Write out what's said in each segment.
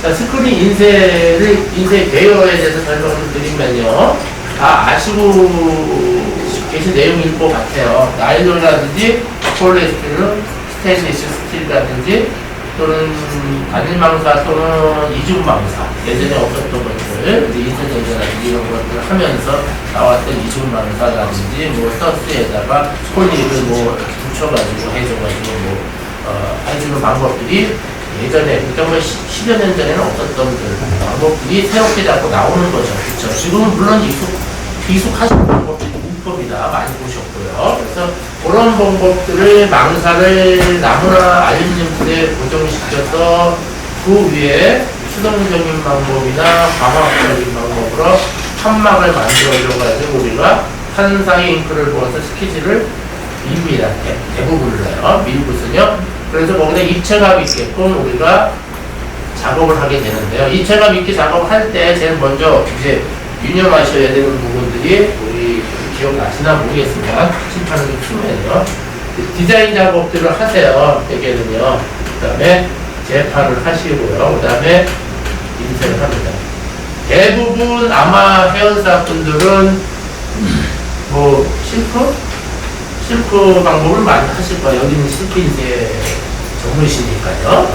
자, 스크린 인쇄 개요에 대해서 설명을 드리면요. 다 아시고 계신 내용일 것 같아요. 나일론이라든지 폴리에스테르, 스테인리스 스틸이라든지 또는 단일망사 또는 이중망사, 예전에 없었던 것들, 인쇄전자라든지 이런 것들을 하면서 나왔던 이중망사라든지 뭐 서스에다가 폴리를 뭐 붙여가지고 해줘가지고 해주는 방법들이 예전에, 그러니까 뭐 10여 년 전에는 없었던 방법들이 새롭게 자꾸 나오는 거죠. 그렇죠? 지금은 물론 익숙하신 방법들이 문법이다 많이 보셨고요. 그래서 그런 방법들을 망사를 나무나 알루미늄에 고정시켜서 그 위에 수동적인 방법이나 광학적인 방법으로 판막을 만들어줘가지고 우리가 탄사의 잉크를 부어서 스케치를 밉니다. 대부분을요. 밀붓은요. 그래서 거기다 입체감 있게끔 우리가 작업을 하게 되는데요. 입체감 있게 작업을 할 때 제일 먼저 이제 유념하셔야 되는 부분들이 우리 기억나시나 모르겠습니다. 칠판을 좀 치면요. 디자인 작업들을 하세요. 대개는요. 그 다음에 재판을 하시고요. 그 다음에 인쇄를 합니다. 대부분 아마 회원사 분들은 뭐 실크 방법을 많이 하실 거예요. 여기는 실크 인쇄 전문이시니까요.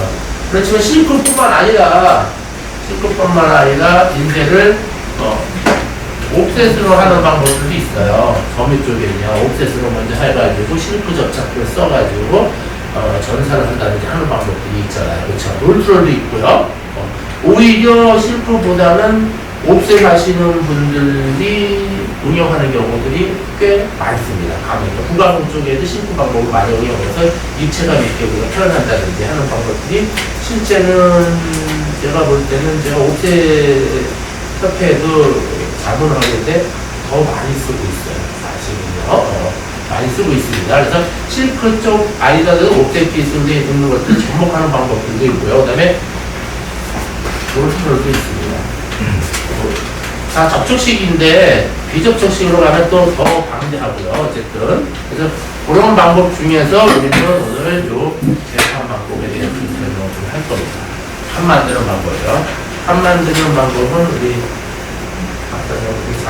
그렇지만 실크뿐만 아니라 인쇄를 옵셋으로 하는 방법들도 있어요. 점유 쪽에는요. 옵셋으로 먼저 해가지고 실크 접착을 써가지고 전사를 한다든지 하는 방법들이 있잖아요. 그렇죠. 롤트롤도 있고요. 오히려 실크보다는 옵셋 하시는 분들이 운영하는 경우들이 꽤 많습니다. 부가공 쪽에도 실크 방법을 많이 운영해서 입체감 있게 우리가 표현한다든지 하는 방법들이 실제는 제가 볼 때는 제가 옵셋 협회에도 자문을 하는데 더 많이 쓰고 있어요. 사실은요. 많이 쓰고 있습니다. 그래서 실크 쪽 아니더라도 옵셋 기술에 있는 것들을 접목하는 방법들도 있고요. 그 다음에 롤트롤도 있습니다. 다 접촉식인데 비접촉식으로 가면 또 더 방대하고요. 어쨌든 그래서 그런 방법 중에서 우리는 오늘 요 재판 방법에 대해서 설명을 좀 할 겁니다. 판 만드는 방법이요. 판 만드는 방법은 우리 잘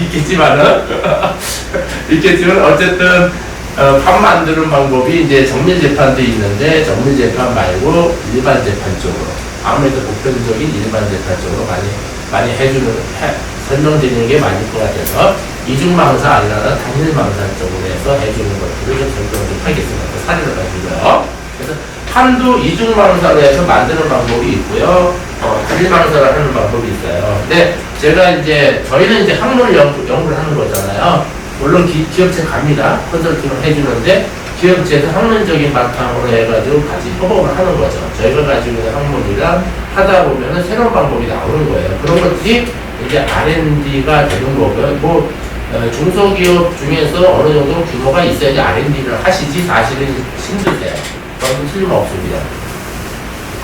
있겠지만 어쨌든 판 만드는 방법이 이제 정밀 재판도 있는데 정밀 재판 말고 일반 재판 쪽으로 아무래도 보편적인 일반 재판 쪽으로 많이 설명드리는 게 맞을 것 같아서 이중망사 아니라 단일망사 쪽으로 해서 해주는 것들을 좀 설명 좀 하겠습니다. 사례를 가지고요. 그래서 판도 이중망사로 해서 만드는 방법이 있고요. 단일망사를 하는 방법이 있어요. 근데 제가 이제 저희는 이제 학문을 연구를 하는 거잖아요. 물론 기업체 갑니다. 컨설팅을 해주는데 기업체에서 학문적인 바탕으로 해가지고 같이 협업을 하는 거죠. 저희가 가지고 있는 학문이랑 하다 보면은 새로운 방법이 나오는 거예요. 그런 것들이 이제 R&D가 되는 거고요. 중소기업 중에서 어느 정도 규모가 있어야지 R&D를 하시지 사실은 힘드세요. 저는 틀림없습니다.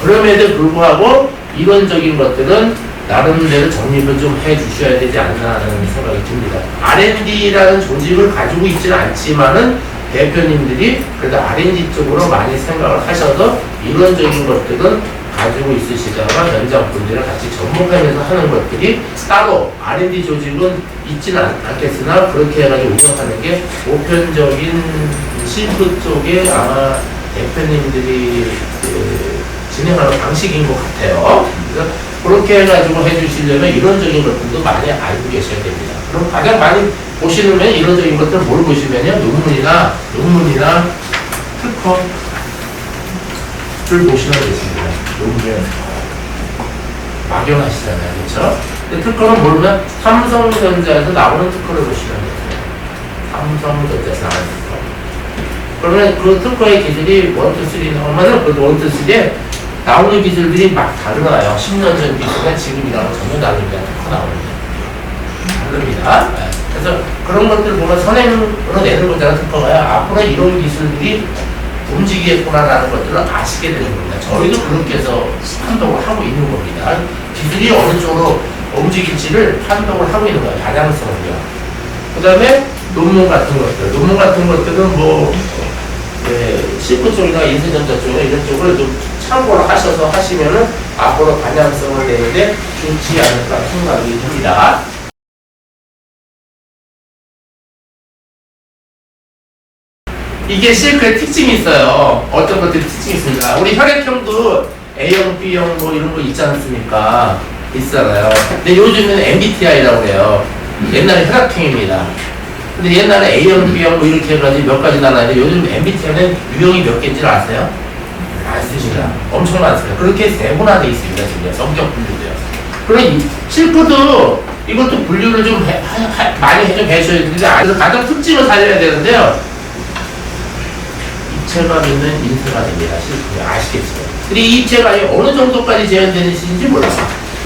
그럼에도 불구하고 이론적인 것들은 나름대로 정립을 좀 해주셔야 되지 않나 하는 생각이 듭니다. R&D라는 조직을 가지고 있지는 않지만은 대표님들이 그래도 R&D 쪽으로 많이 생각을 하셔서 이론적인 것들은 가지고 있으시다가 연장분들이랑 같이 접목하면서 하는 것들이 따로 R&D 조직은 있지는 않겠으나 그렇게 해가지고 운영하는 게 보편적인 실크 쪽에 아마 대표님들이 진행하는 방식인 것 같아요. 그래서 그렇게 해가지고 해주시려면 이론적인 것들도 많이 알고 계셔야 됩니다. 그럼 가장 많이 보시면 이론적인 것들 뭘 보시면요. 논문이나 특허를 보시면 되십니다. 논문 막연하시잖아요. 그렇죠? 근데 특허는 모르면 삼성전자에서 나오는 특허를 보시면 돼요. 삼성전자에서 나오는 특허. 그러면 그 특허의 기술이 1, 2, 3는 얼마나 그 1, 2, 3에 나오는 기술들이 막 달라요. 10년 전 기술과 지금이랑은 전혀 다릅니다. 특허 나오는데. 다릅니다. 네. 그래서 그런 것들 보면 선행으로 내는 거잖아, 특허가요. 앞으로 이런 기술들이 움직이겠구나라는 것들을 아시게 되는 겁니다. 저희도 그렇게 해서 판독을 하고 있는 겁니다. 기술이 어느 쪽으로 움직일지를 판독을 하고 있는 거예요. 방향성을요. 그 다음에 논문 같은 것들은 뭐, 실크 쪽이나 인쇄전자 쪽이나 이런 쪽을 좀 참고를 하셔서 하시면은 앞으로 방향성을 내는데 좋지 않을까 생각이 듭니다. 이게 실크의 특징이 있어요. 어떤 것들이 특징이 있습니다. 우리 혈액형도 A형, B형 뭐 이런 거 있지 않습니까? 있잖아요. 근데 요즘은 MBTI라고 해요. 옛날에 혈액형입니다. 근데 옛날에 A형, B형 뭐 이렇게 해가지고 몇 가지 나눠있는데 요즘 MBTI는 유형이 몇 개인지를 아세요? 많습니다. 엄청 많습니다. 그렇게 세분화되어 있습니다. 지금 성격 분류도요. 그럼 실크도 이것도 분류를 좀 많이 좀 해줘야 되는데 가장 특징을 살려야 되는데요. 입체감 있는 인쇄가 됩니다. 실크가 아시겠죠? 근데 이 입체감이 어느 정도까지 제한되는지 몰라요.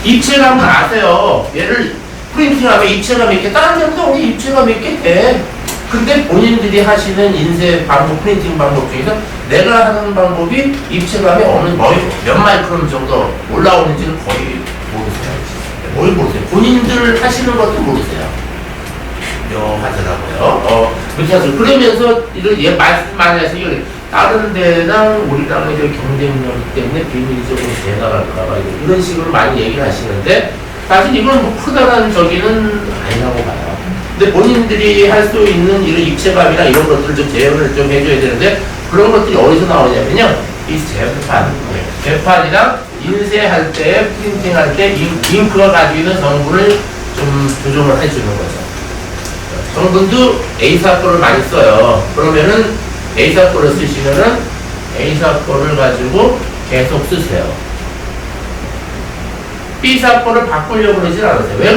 입체감은 아세요. 얘를 프린팅하면 입체감 있게 다른 데도 우리 입체감 있게 돼. 근데 본인들이 하시는 인쇄 방법, 프린팅 방법 중에서 내가 하는 방법이 입체감이 어느 몇 마이크론 정도 올라오는지는 거의 모르세요. 뭘 모르세요? 본인들 하시는 것도 모르세요. 묘하더라고요. 그렇게 하죠. 그러면서 이걸 말씀 많이 해서 이걸 다른 데랑 우리랑 이제 경쟁력 때문에 비밀이 조금 대단할까봐 이런 식으로 많이 얘기를 하시는데 사실 이건 뭐 크다란 저기는 아니라고 봐요. 근데 본인들이 할 수 있는 이런 입체감이나 이런 것들을 좀 재현을 좀 해줘야 되는데 그런 것들이 어디서 나오냐면요. 이 재판이랑 인쇄할 때, 프린팅할 때 잉크가 가지고 있는 성분을 좀 조정을 해주는 거죠. 성분도 A사 거를 많이 써요. 그러면은 A사 거를 쓰시면은 A사 거를 가지고 계속 쓰세요. B사 거를 바꾸려고 그러진 않으세요. 왜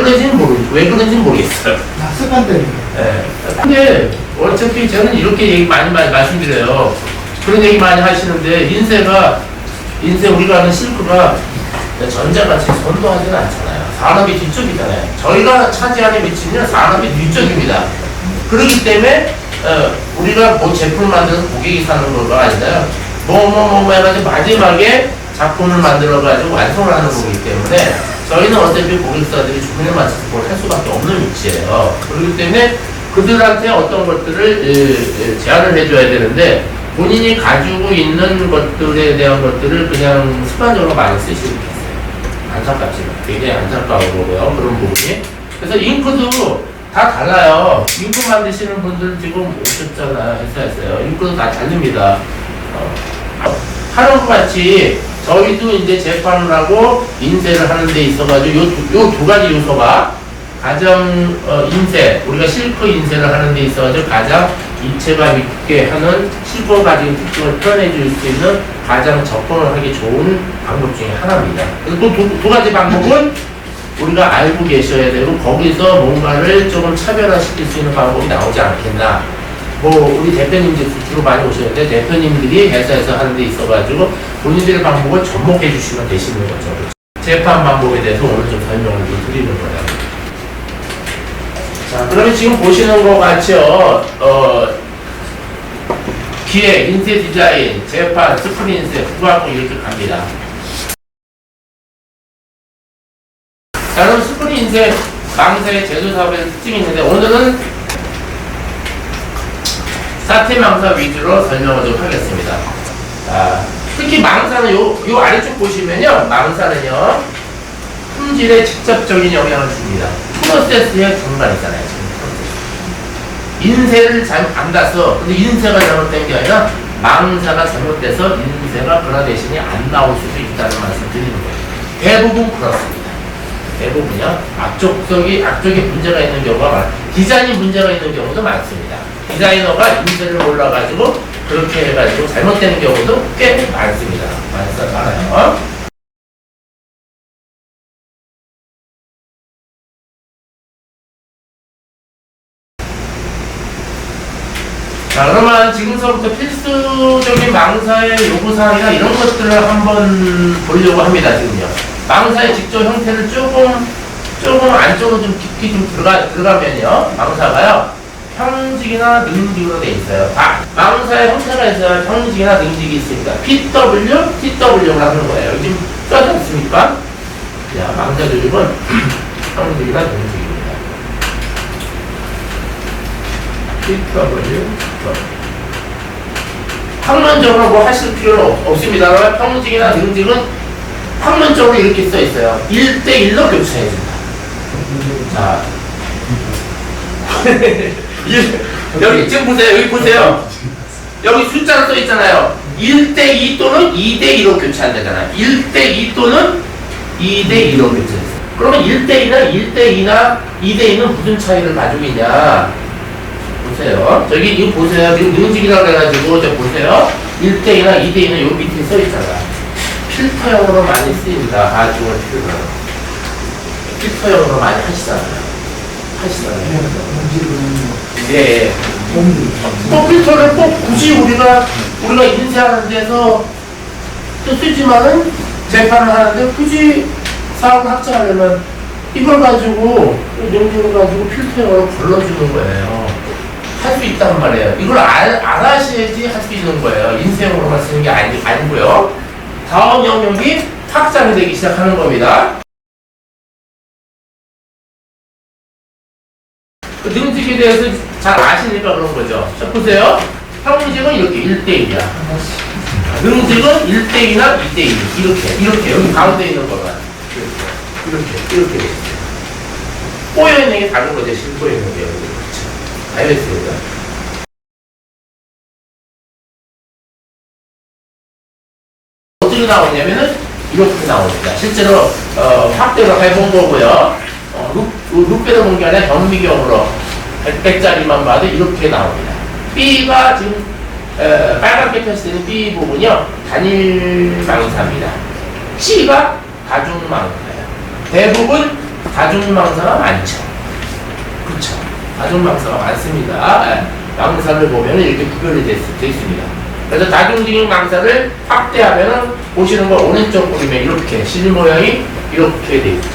그런지는 모르겠어요. 습관 때문에. 네. 근데 어차피 저는 이렇게 얘기 많이 말씀드려요. 그런 얘기 많이 하시는데 인쇄 우리가 하는 실크가 전자같이 선도하지는 않잖아요. 산업이 뒤쪽이잖아요. 저희가 차지하는 위치는 산업이 뒤쪽입니다. 그렇기 때문에 우리가 뭐 제품을 만들어서 고객이 사는 거가 아니라요. 뭐 해가지고 마지막에 작품을 만들어가지고 완성을 하는 거기 때문에 저희는 어차피 고객사들이 주문에 맞춰서 그걸 할 수밖에 없는 위치예요. 그렇기 때문에 그들한테 어떤 것들을 제안을 해줘야 되는데 본인이 가지고 있는 것들에 대한 것들을 그냥 습관적으로 많이 쓰시고 있어요. 안타깝지만 굉장히 안타까운 거고요. 그런 부분이. 그래서 잉크도 다 달라요. 잉크 만드시는 분들 지금 오셨잖아요. 회사에서요. 잉크도 다 다릅니다. 하는 것 같이 저희도 이제 재판을 하고 인쇄를 하는 데 있어가지고 요 두 가지 요소가 가장 인쇄, 우리가 실크 인쇄를 하는 데 있어가지고 가장 입체감 있게 하는 실크가 가진 특징을 표현해 줄 수 있는 가장 접근을 하기 좋은 방법 중에 하나입니다. 그래서 또 두 가지 방법은 우리가 알고 계셔야 되고 거기서 뭔가를 조금 차별화시킬 수 있는 방법이 나오지 않겠나. 뭐 우리 대표님들 주로 많이 오셨는데 대표님들이 회사에서 하는 데 있어가지고 본인들의 방법을 접목해 주시면 되시는 거죠. 재판 방법에 대해서 오늘 좀 설명을 좀 드리는 거예요. 자, 그러면 지금 보시는 것 같이요. 기획, 인쇄 디자인, 재판, 스크린 인쇄, 후하고 이렇게 갑니다. 자, 그럼 스크린 인쇄 망사의 제조 사업의 특징이 있는데 오늘은 사태 망사 위주로 설명을 좀 하겠습니다. 자, 특히 망사는 요 아래쪽 보시면요. 망사는요. 품질에 직접적인 영향을 줍니다. 프로세스의 중간이잖아요. 지금 인쇄를 잘못 안 가서 근데 인쇄가 잘못된 게 아니라 망사가 잘못돼서 인쇄가 그라데이션이 안 나올 수도 있다는 말씀 드리는 거예요. 대부분 그렇습니다. 대부분이요. 앞쪽에 문제가 있는 경우가 많아요. 디자인이 문제가 있는 경우도 많습니다. 디자이너가 인쇄를 몰라가지고 그렇게 해가지고 잘못되는 경우도 꽤 많습니다. 많아요. 자, 그러면 지금서부터 필수적인 망사의 요구사항이나 이런 것들을 한번 보려고 합니다, 지금요. 망사의 직접 형태를 조금 안쪽으로 좀 깊이 좀 들어가면요. 망사가요. 평직이나 능직으로 되어 있어요. 망사의 형태가 있어요. 평직이나 능직이 있습니다. PW, TW라고 하는 거예요. 여기 지금 써져 있습니까? 자, 망사 조직은 평직이나 능직입니다. PW, 학문적으로 뭐 하실 필요는 없습니다만 평직이나 능직은 학문적으로 이렇게 써 있어요. 1대1로 교차해준다. 자, 여기 지금 보세요. 여기 보세요. 여기 숫자로 써 있잖아요. 1대2 또는 2대2로 교차한다잖아요. 1대2 또는 2대2로 교차했어요. 그러면 1대2나 1대2나 2대2는 무슨 차이를 가지고 있냐? 보세요. 저기 이거 보세요. 지금 능직이라고 해가지고 저 보세요. 1대2나 2대2는 요 밑에 써 있잖아. 필터형으로 많이 쓰입니다. 가중을 필터형으로 많이 하시잖아요. 네. 또 필터를 꼭 굳이 우리가 인쇄하는 데서 또 쓰지만은 재판을 하는데 굳이 사업을 확장하려면 이걸 가지고 용도를 가지고 필터형으로 걸러주는 거예요. 할 수 있단 말이에요. 이걸 알아셔야지 할 수 있는 거예요. 인쇄형으로만 쓰는 게 아니고요. 다음 영역이 확장이 되기 시작하는 겁니다. 그 능직에 대해서 잘 아시니까 그런 거죠. 자, 보세요. 평직은 이렇게 1대1이야. 능직은 1대2나 2대2. 이렇게. 여기 가운데 있는 거가. 이렇게. 꼬여있는 게 다른 거죠. 실꼬여있는 게. 그렇죠. 알겠습니다. 어떻게 나오냐면은 이렇게 나옵니다. 실제로 확대로 해본 거고요. 룩배로 본 게 아니라 현미경으로 100짜리만 봐도 이렇게 나옵니다. B가 지금 빨갛게 표시되는 B 부분이요. 단일망사입니다. C가 다중망사예요. 대부분 다중망사가 많죠. 그렇죠. 다중망사가 많습니다. 망사를 보면 이렇게 구별이 되어 있습니다. 그래서 다중적인 망사를 확대하면 보시는 거 오른쪽 보시면 이렇게 실 모양이 이렇게 되어 있죠.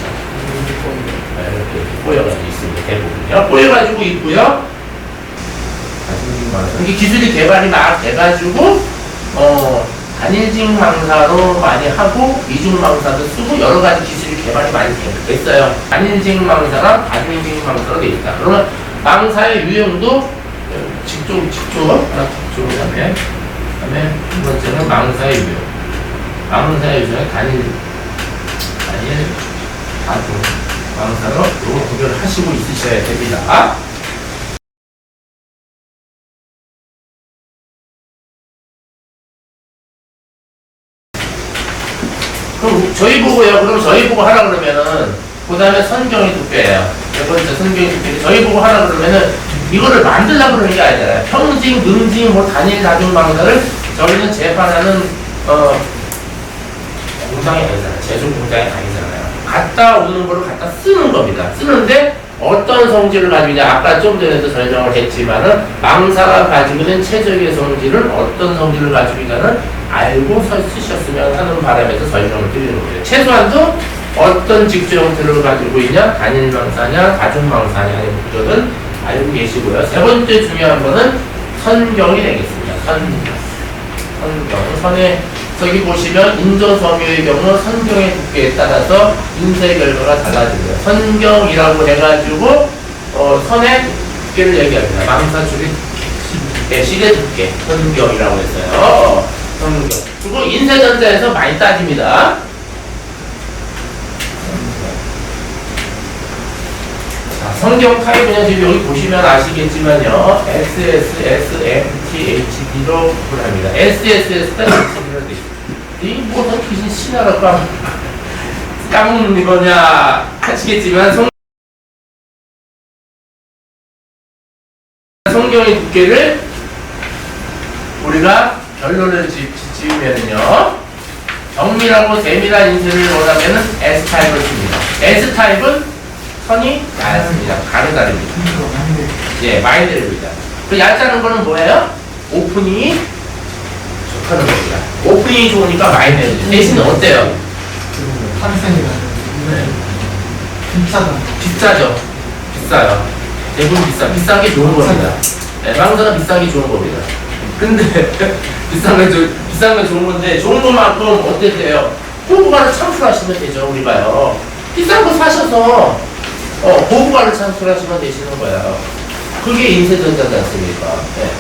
이렇게 꼬여가지고 있습니다. 대부분요. 꼬여가지고 있고요. 이게 기술이 개발이 막 돼가지고 단일직 망사로 많이 하고 이중 망사도 쓰고 여러 가지 기술이 개발이 많이 됐어요. 단일직 망사랑 다중직 망사로 되어 있다. 그러면 망사의 유형도 직조 그다음에 두 번째는 망사의 유형. 망사의 유형은 단일 다중 망사로 요거 구별을 하시고 있으셔야 됩니다. 그럼 저희 보고 하라 그러면은 그 다음에 선경이 두께예요. 네 번째 선경이 두께. 저희 보고 하라 그러면은 이거를 만들려고 그러는 게 아니잖아요. 평직, 능직, 단일, 다중 망사를 저희는 재판하는 공장이 아니잖아요. 제조 공장이 아니잖아요. 갖다 오는 거를 갖다 쓰는 겁니다. 쓰는데 어떤 성질을 가지고 있냐. 아까 좀 전에도 설명을 했지만은 망사가 가지고 있는 최적의 성질은 어떤 성질을 가지고 있냐는 알고 쓰셨으면 하는 바람에서 설명을 드리는 거예요. 최소한도 어떤 직조 형태를 가지고 있냐. 단일망사냐 다중망사냐의 구조를 알고 계시고요. 세 번째 중요한 거는 선경이 되겠습니다. 선경. 선에 저기 보시면 인조섬유의 경우 선경의 두께에 따라서 인쇄 결과가 달라집니다. 선경이라고 해가지고 선의 두께를 얘기합니다. 망사줄의 실의 두께 선경이라고 했어요. 선경. 그리고 인쇄전자에서 많이 따집니다. 자, 선경 타입은요, 지금 여기 보시면 아시겠지만요, SSS, MT, HD로 구분합니다. SSS가 HD로 되어 있습니다. 이 모든 귀신 신화로 까먹는 거냐 하시겠지만 성경의 두께를 우리가 결론을 지으면은요, 정밀하고 세밀한 인쇄를 원하면은 S타입을 씁니다. S타입은 선이 얇습니다. 가르다릅니다. 예, 마이너입니다. 그 얇다는 거는 뭐예요? 오프닝이 좋다는 겁니다. 오프닝이 좋으니까 마이너입니다. 대신 어때요? 탄생이라. 네. 비싸다. 비싸죠. 비싸요. 대부분 비싼 게 좋은 겁니다. 네, 망사가 비싼 게 좋은 겁니다. 근데 비싼 건 좋은 건데 좋은 것만큼 어떻게 돼요? 고부가를 창출하시면 되죠. 우리가요. 비싼 거 사셔서 고부가를 창출하시면 되시는 거예요. 그게 인쇄전자지 않습니까? 네.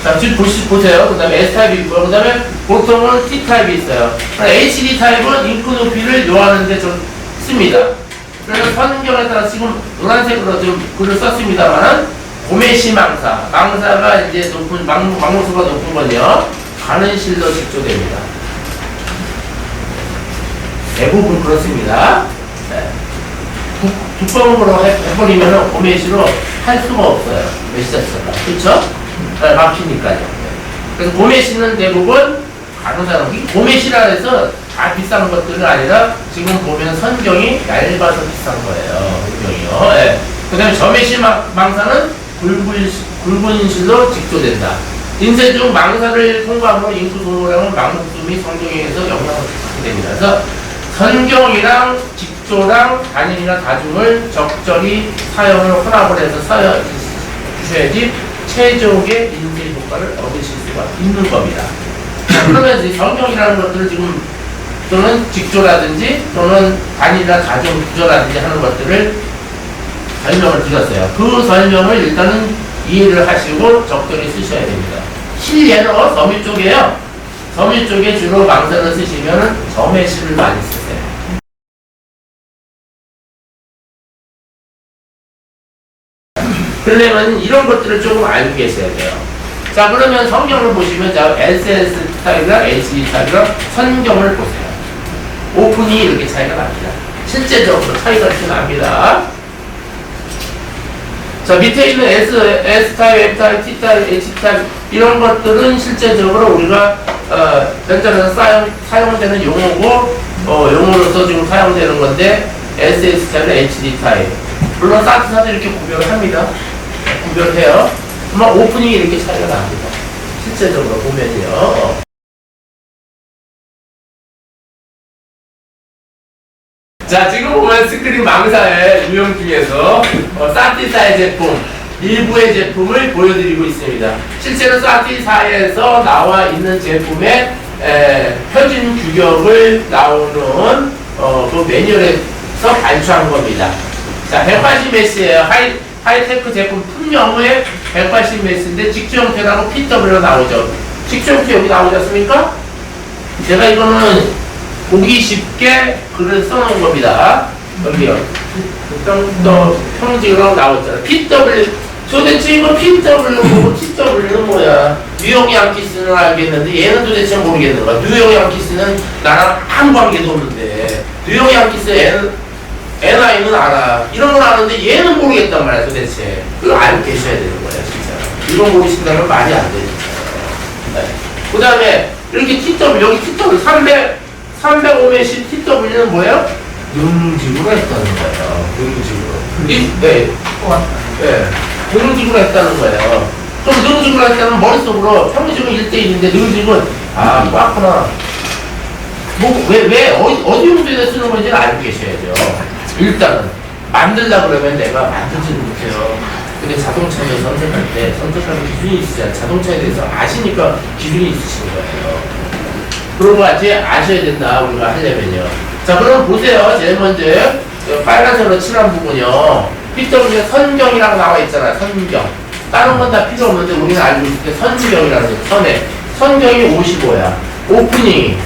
자, 지금 보세요. 그 다음에 S타입이 있고요. 그 다음에 보통은 T타입이 있어요. HD타입은 잉크 높이를 요하는데 좀 씁니다. 그래서 선경에 따라 지금 노란색으로 좀 글을 썼습니다만은 고메시 망사가 이제 높은, 망모수가 높은 건요. 가는 실로 직조됩니다. 대부분 그렇습니다. 네. 두꺼움으로 해버리면 고메시로 할 수가 없어요. 메시 자체가. 그쵸? 네, 막히니까요. 그래서 고메시는 대부분 간호사는, 이 고메시라 해서 다 비싼 것들은 아니라 지금 보면 선경이 얇아서 비싼 거예요. 선경이요. 네. 그 다음에 저메시 망사는 굵은 실로 직조된다. 인쇄 중 망사를 통과함으로 잉크 소모량은 망국수 및 성경에서 영향을 받게 됩니다. 그래서 선경이랑 직조랑 단일이나 다중을 적절히 사용을 혼합을 해서 주셔야지 최적의 인쇄 효과를 얻으실 수가 있는 겁니다. 그러면 이제 성경이라는 것들을 지금 또는 직조라든지 또는 단일이나 다중 구조라든지 하는 것들을 설명을 드렸어요. 그 설명을 일단은 이해를 하시고 적절히 쓰셔야 됩니다. 실예로 섬유 쪽에요. 섬유 쪽에 주로 망사를 쓰시면 점해실을 많이 쓰세요. 그러려면 이런 것들을 조금 알고 계셔야 돼요. 자, 그러면 성경을 보시면 자, SS 타입이랑 HD 타입이랑 선경을 보세요. 오픈이 이렇게 차이가 납니다. 실제적으로 차이가 좀 납니다. 자, 밑에 있는 S타입, F타입, T타입, H타입 이런 것들은 실제적으로 우리가 현장에서 사용되는 용어고 용어로서 지금 사용되는 건데 SS타입, HD타입 물론 사트사도 이렇게 구별을 합니다. 구별해요. 그러면 오프닝이 이렇게 차이가 납니다. 실제적으로 보면요. 자, 지금 보면 스크린 망사의 유형 중에서 사티사의 제품, 일부의 제품을 보여드리고 있습니다. 실제로 사티사에서 나와 있는 제품의 표준 규격을 나오는 그 매뉴얼에서 발표한 겁니다. 자, 180S예요. 하이테크 제품 품명의 180S인데 직주 형태라고 PW로 나오죠. 직주 형태 여기 나오지 않습니까? 제가 이거는 보기 쉽게 글을 써놓은 겁니다. 여기요. 평지로 나왔잖아. PW. 도대체 이거 PW 뭐고 TW는 뭐야? 뉴욕 양키스는 알겠는데 얘는 도대체 모르겠는 거야. 뉴욕 양키스는 나랑 아무 관계도 없는데 뉴욕 양키스 NI는 알아. 이런 건 아는데 얘는 모르겠단 말이야 도대체. 그거 알고 계셔야 되는 거야 진짜. 이거 모르신다면 말이 안 되죠. 네. 그 다음에 이렇게 TW 여기 TW 305메시 TW는 뭐예요? 능지구가 있다는 거예요. 능지구. 네. 네. 능지구가 있다는 거예요. 그럼 능지구가 있다면 머릿속으로 평지구는 1대1인데 능지구는 맞구나. 어디 용도에 쓰는 건지는 알고 계셔야죠. 일단은 만들려고 그러면 내가 만들지는 못해요. 근데 자동차를 선택할 때 선택하는 기준이 있어야 자동차에 대해서 아시니까 기준이 있으신 거예요. 그런 거 아셔야 된다 우리가 하려면요. 자, 그럼 보세요. 제일 먼저 빨간색으로 칠한 부분이요. PW에 선경이라고 나와 있잖아. 선경. 다른 건 다 필요 없는데 우리는 알고 있을 때 선경이라는 거. 선경이 55야. 오프닝이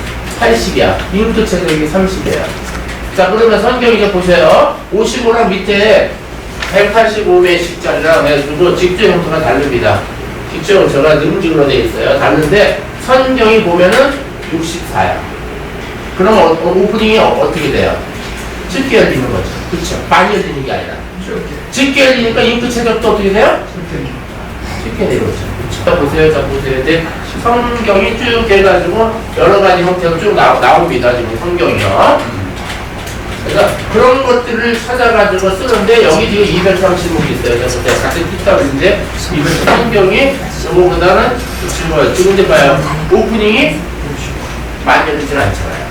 80이야. 잉크 체력이 30이야. 자, 그러면 선경 이제 보세요. 55랑 밑에 185메시짜리랑 해가지고 직조 형태가 다릅니다. 직조 형태가 능직으로 되어 있어요. 다른데 선경이 보면은 64야. 그럼 오프닝이 어떻게 돼요? 짙게 열리는 거죠. 그쵸? 많이 열리는 게 아니라. 짙게 열리니까 잉크 체력도 어떻게 돼요? 짙게 내려오죠. 자, 보세요. 자, 보세요. 이제 성경이 쭉 해가지고 여러 가지 형태로 쭉 나옵니다. 지금 성경이요. 그러니까 그런 것들을 찾아가지고 쓰는데 여기 지금 230목 있어요. 제가 같은 TW인데 230 성경이 요거보다는 지금 이제 봐요. 오프닝이 많이 열리진 않잖아요.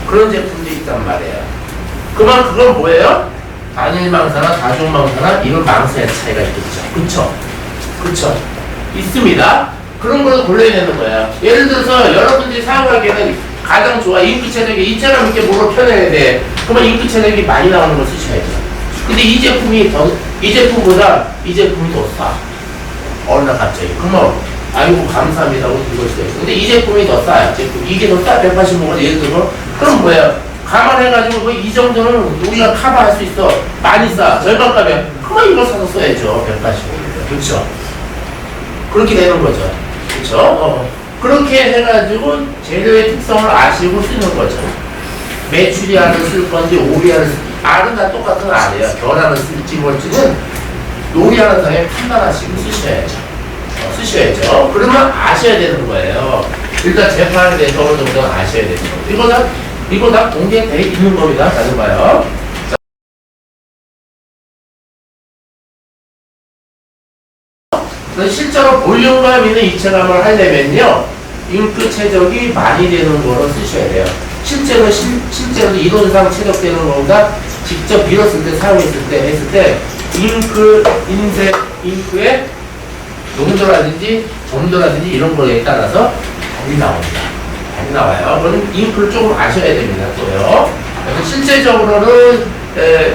그런 제품들이 있단 말이에요. 그만 그건 뭐예요? 단일망사나 다중망사나 이런 망사의 차이가 있겠죠. 그쵸? 있습니다. 그런 걸 골라야 되는 거예요. 예를 들어서 여러분들이 사용하기에는 가장 좋아. 잉크 체력이 이처럼 이렇게 뭐로 표현해야 돼. 그러면 잉크 체력이 많이 나오는 걸 쓰셔야죠. 근데 이 제품보다 이 제품이 더 싸. 어느 날 갑자기. 그러면 아이고 감사합니다 하고 이걸 써요. 근데 이 제품이 더 싸요. 제품 이게 더 싸. 185원 예를 들어 그럼 뭐야? 감안해가지고 뭐 이 정도는 우리가 커버할 수 있어. 많이 싸. 절반값에 그만 이걸 사서 써야죠. 185원. 그렇죠? 그렇게 되는 거죠. 그렇죠? 그렇게 해가지고 재료의 특성을 아시고 쓰는 거죠. 메추리알을 쓸 건지 오리알을 쓸 건지 알은 다 똑같은 알이에요. 변화를 쓸지 뭘지는 요리하는 사람이 판단하시고 쓰셔야죠. 그러면 아셔야 되는 거예요. 일단 재판에 대해서 어느 정도는 아셔야 되죠. 이거 다 공개되어 있는 겁니다. 잘 봐요. 실제로 볼륨감 있는 입체감을 하려면요, 잉크 최적이 많이 되는 거로 쓰셔야 돼요. 실제로 이론상 최적되는 것보다 직접 밀었을 때 사용했을 때 잉크의 농도라든지 점도라든지 이런 거에 따라서 답이 나옵니다. 답이 나와요. 그럼 잉크를 조금 아셔야 됩니다. 또요. 그래서 실제적으로는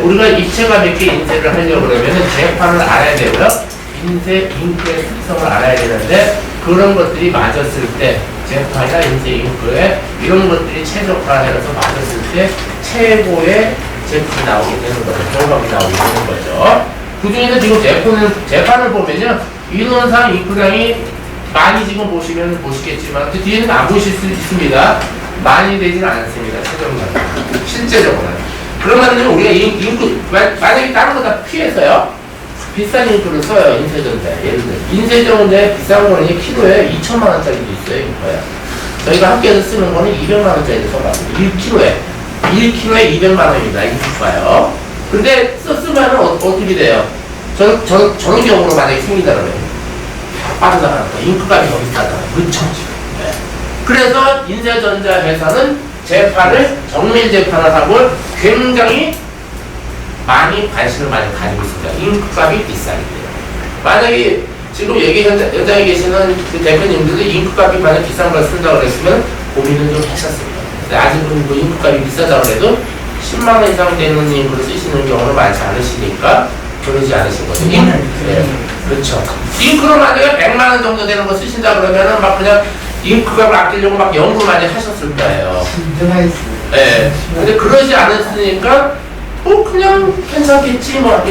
우리가 입체감 있게 인쇄를 하려고 그러면 재판을 알아야 되고요. 잉크의 특성을 알아야 되는데 그런 것들이 맞았을 때 재판이나 인쇄 잉크에 이런 것들이 최적화해서 맞았을 때 최고의 제품이 나오게 되는 거죠. 결과가 나오게 되는 거죠. 그 중에서 지금 재판을 보면요. 이론상 잉크량이 많이 지금 보시면 보시겠지만 그 뒤에는 안 보실 수 있습니다. 많이 되지는 않습니다. 최종적으로. 실제적으로는. 그러면 우리가 잉크, 만약에 다른 거 다 피해서요. 비싼 잉크를 써요. 인쇄전자에. 예를 들어. 인쇄전자에 비싼 거는 키로에 2천만원짜리도 있어요. 잉크에. 저희가 학교에서 쓰는 거는 200만원짜리도 써봤습니다. 1kg에. 1kg에 200만원입니다. 잉크가요. 근데 썼으면 어떻게 돼요? 저런 경우로 만약에 생긴다 그러면 빠져나가는 거야. 잉크값이 더 비싸잖아. 그렇죠? 네. 그래서 인쇄전자 회사는 정밀 재판을 하고 굉장히 많이 관심을 많이 가지고 있습니다. 잉크값이 비싸기 때문에. 만약에 지금 여기 현장에 계시는 그 대표님들도 잉크값이 만약 비싼 걸 쓴다고 그랬으면 고민을 좀 하셨습니다. 근데 아직은 그 잉크값이 비싸다고 해도 10만원 이상 되는 잉크를 쓰시는 경우는 많지 않으시니까 그러지 않으신 거죠. 네. 그렇죠. 잉크로 만약에 100만원 정도 되는 거 쓰신다 그러면은 막 그냥 잉크값을 아끼려고 막 연구 많이 하셨을 거예요. 네. 근데 그러지 않았으니까 그냥 괜찮겠지 뭐.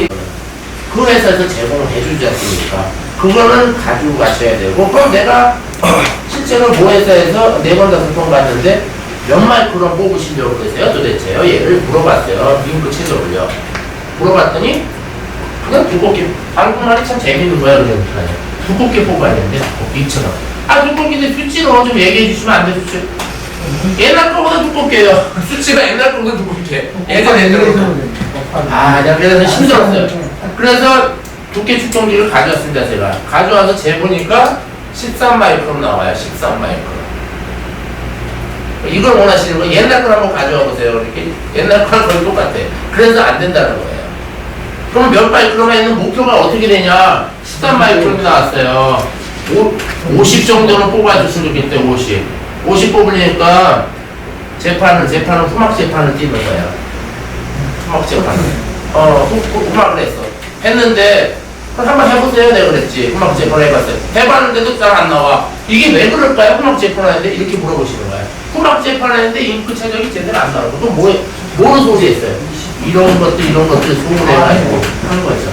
그 회사에서 제공을 해주지 않습니까? 그거는 가지고 가셔야 되고 그럼 내가 실제로 모 회사에서 4번 5번 갔는데 몇 마이크론 뽑으시려고 그러세요 도대체요? 얘를 물어봤어요. 잉크 최저를요. 물어봤더니 그냥 두껍게 방금 말이 참 재밌는 거야. 그러니까 두껍게 뽑아야 되는데 두껍게처럼 두껍게인데 수치로 좀 얘기해 주시면 안 돼요? 수치 옛날 거보다 두껍게요. 수치가 옛날 거보다 두껍게 예전에 그래서 힘들었어요. 그래서 두께 측정기를 가져왔습니다. 제가 가져와서 재보니까 13마이크론 나와요. 13마이크론. 이걸 원하시는 거 옛날 걸 한번 가져와 보세요. 이렇게 옛날 거랑 거의 똑같아. 그래서 안 된다는 거예요. 그럼 몇 마이크론에 있는 목표가 어떻게 되냐? 13마이크론이 나왔어요. 50 정도는 뽑아주시면 좋겠대. 50 뽑으니까 재판은 후막 재판을 띄는 거예요. 후막 재판을. 후막을 했어. 했는데 그럼 한번 해보세요. 내가 그랬지. 후막 재판 해봤어요. 해봤는데도 잘 안 나와. 이게 왜 그럴까요? 후막 재판 하는데 이렇게 물어보시는 거예요. 후막 재판 하는데 잉크 최적이 제대로 안 나오고 또 뭐로 소지했어요? 이런 것들 소문해가지고 하는 거죠.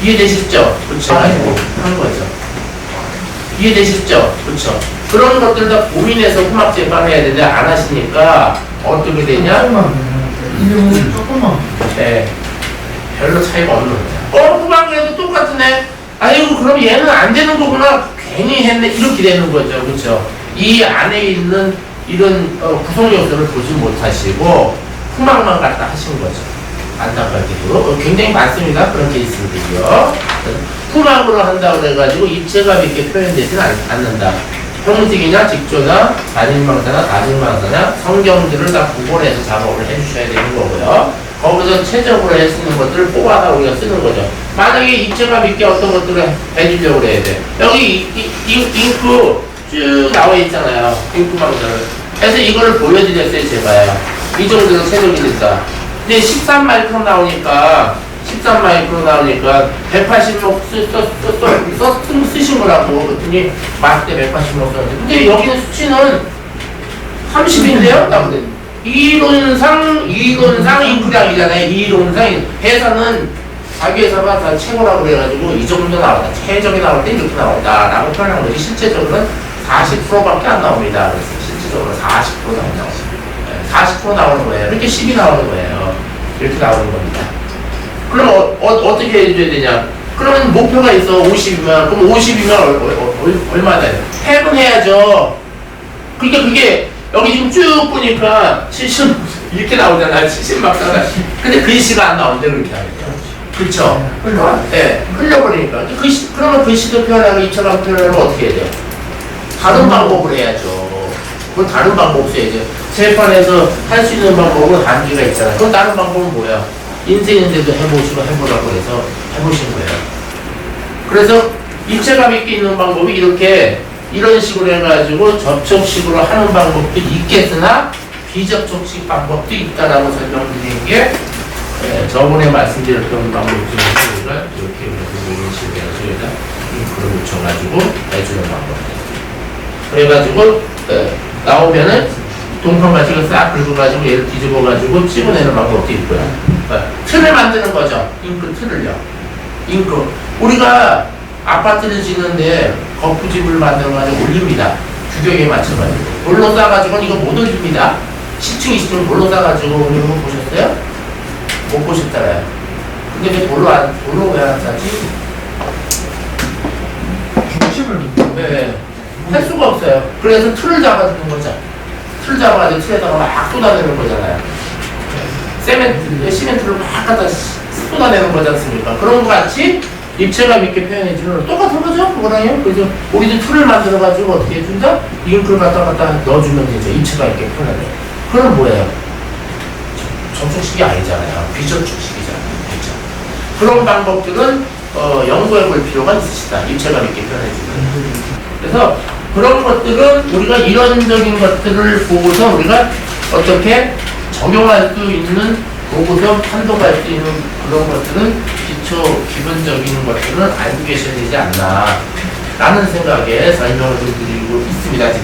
이해되시죠? 그렇죠. 하는 거죠. 이해되시죠? 그렇죠. 그런 것들 다 고민해서 후막 재판 해야 되는데 안 하시니까 어떻게 되냐? 조금만. 네. 별로 차이가 없는 거야. 후방을 해도 똑같으네. 아이고, 그럼 얘는 안 되는 거구나. 괜히 했네. 이렇게 되는 거죠. 그렇죠. 이 안에 있는 이런 구성 요소를 보지 못하시고 후막만 갖다 하신 거죠. 안타깝게도. 굉장히 많습니다. 그런 케이스들이요. 후막으로 한다고 그래가지고 입체감 있게 표현되지는 않는다. 형식이나 직조나 단일망사나 다중망사나 성경들을 다 구분해서 작업을 해주셔야 되는 거고요. 거기서 최적으로 할 수 있는 것들을 뽑아서 우리가 쓰는 거죠. 만약에 입체감 있게 어떤 것들을 해주려고 그래야 돼. 여기 잉크 쭉 나와 있잖아요. 잉크 망사를. 그래서 이거를 보여드렸어요, 제가요. 이 정도로 최적이 됐다. 근데 13마이크론 나오니까 13마이크로 나오니까 180목 쓰신 거라고. 그랬더니 마스 때 180목 썼는데. 근데 여기는 수치는 30인데요? 이론상 인크량이잖아요. 이론상 회사는 자기 회사가 다 최고라고 그래가지고 이 정도 나온다. 최적이 나올 때 이렇게 나온다. 라고 표현한 거지. 실제적으로는 40%밖에 안 나옵니다. 그래서 실질적으로 40% 나온다고. 40% 나오는 거예요. 이렇게 10이 나오는 거예요. 이렇게 나오는 겁니다. 그럼 어떻게 해줘야 되냐? 그러면 목표가 있어. 50이면. 그럼 50이면 얼마 돼요? 해분해야죠. 그러니까 그게 여기 지금 쭉 보니까 70 이렇게 나오잖아요. 70막 나가. 근데 글씨가 안 나오는데 그렇게 하니까. 그쵸? 네. 흘려버리니까. 그러면 글씨도 표현하고 입체감 표현하면 어떻게 해야 돼요? 다른 방법을 해야죠. 그건 다른 방법 써야죠. 재판에서 할 수 있는 방법은 한계가 있잖아요. 그럼 다른 방법은 뭐야? 인생인데도 해보라고 해서 해보신 거예요. 그래서 입체감 있게 있는 방법이 이런 식으로 해가지고 접촉식으로 하는 방법도 있겠으나 비접촉식 방법도 있다라고 설명드린 게 저번에 말씀드렸던 방법 중에서 우리가 이렇게 이런 식으로 해서 여기다 잉크를 묻혀가지고 해주는 방법입니다. 그래가지고 나오면은 동판가지고 싹 긁어가지고 얘를 뒤집어가지고 찍어내는 방법도 있고요. 틀을 만드는 거죠. 잉크 틀을요. 잉크. 우리가 아파트를 짓는데 거푸집을 만들어가지고 올립니다. 규격에 맞춰가지고. 돌로 싸가지고는 이거 못 올립니다. 10층, 20층 돌로 싸가지고 올리는 거 보셨어요? 못 보셨잖아요. 근데 왜 돌로 왜 안 싸지? 중심을 네. 할 수가 없어요. 그래서 틀을 잡아주는 거죠. 틀 잡아가지고 틀에다가 막 쏟아내는 거잖아요. 시멘트를 막 갖다 쏟아내는 거지 않습니까? 그런 거 같이 입체감 있게 표현해주는 똑같은 거죠? 그거랑요. 그래서 우리도 틀을 만들어가지고 어떻게 해준다? 잉크를 갖다 넣어주면 되죠. 입체감 있게 표현하는. 그럼 뭐예요? 접촉식이 아니잖아요. 비접촉식이잖아요. 그렇죠? 그런 방법들은 연구해볼 필요가 있으시다. 입체감 있게 표현해주는. 그래서 그런 것들은 우리가 이론적인 것들을 보고서 우리가 어떻게 적용할 수 있는 보고서 판독할 수 있는 그런 것들은 기본적인 것들은 알고 계셔야 되지 않나 라는 생각에 설명을 좀 드리고 있습니다. 지금.